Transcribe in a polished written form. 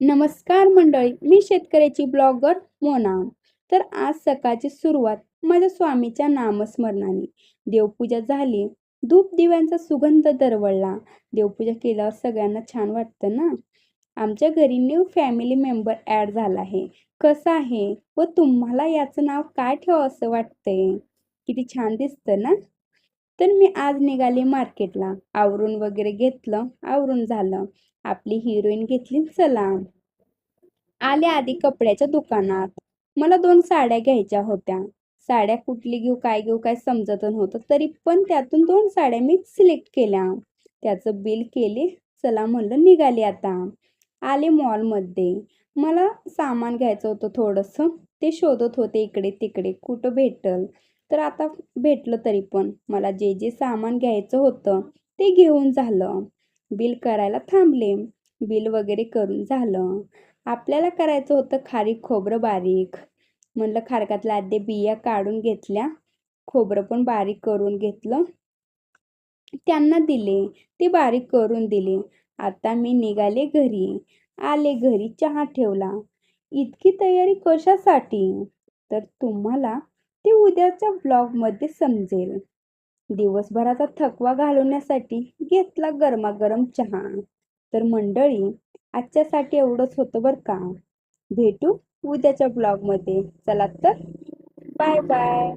नमस्कार मंडळी, मी शेतकऱ्याची ब्लॉगर मोना. तर आज सकाळची सुरुवात माझ्या स्वामीच्या नामस्मरणाने. देवपूजा झाली, धूप दिव्यांचा सुगंध दरवळला. देवपूजा केल्यावर सगळ्यांना छान वाटतं ना. आमच्या घरी न्यू फॅमिली मेंबर ॲड झाला आहे. कसं आहे व तुम्हाला याचं नाव काय ठेवावं असं वाटतंय? किती छान दिसतं ना. तर मी आज निघाले मार्केटला. आवरून वगैरे घेतलं, आवरून झालं. आपली हिरोईन घेतली चला. आले आधी कपड्याच्या दुकानात. मला 2 साड्या घ्यायच्या होत्या. साड्या कुठली घेऊ, काय घेऊ, काय समजत नव्हतं. तरी पण त्यातून 2 साड्या मी सिलेक्ट केल्या. त्याचं बिल केले. चला म्हणलं निघाले आता. आले मॉलमध्ये. मला सामान घ्यायचं होतं थोडंसं. ते शोधत होते इकडे-तिकडे कुठं भेटल. तर आता भेटलं तरी पण. मला जे जे सामान घ्यायचं होतं ते घेऊन झालं. बिल करायला थांबले. बिल वगैरे करून झालं. आपल्याला करायचं होतं खारीक खोबरं बारीक. म्हणलं खारकातल्या आधी बिया काढून घेतल्या. खोबरं पण बारीक करून घेतलं. त्यांना दिले. ते बारीक करून दिले. आता मी निघाले घरी. आले घरी चहा ठेवला. इतकी तयारी कशासाठी? तर तुम्हाला ते उद्याच्या ब्लॉगमध्ये समजेल. दिवसभराचा थकवा घालवण्यासाठी घेतला गरमागरम चहा. तर मंडळी, आजच्यासाठी एवढंच होतं बरं का. भेटू उद्याच्या ब्लॉगमध्ये. चला तर, बाय बाय.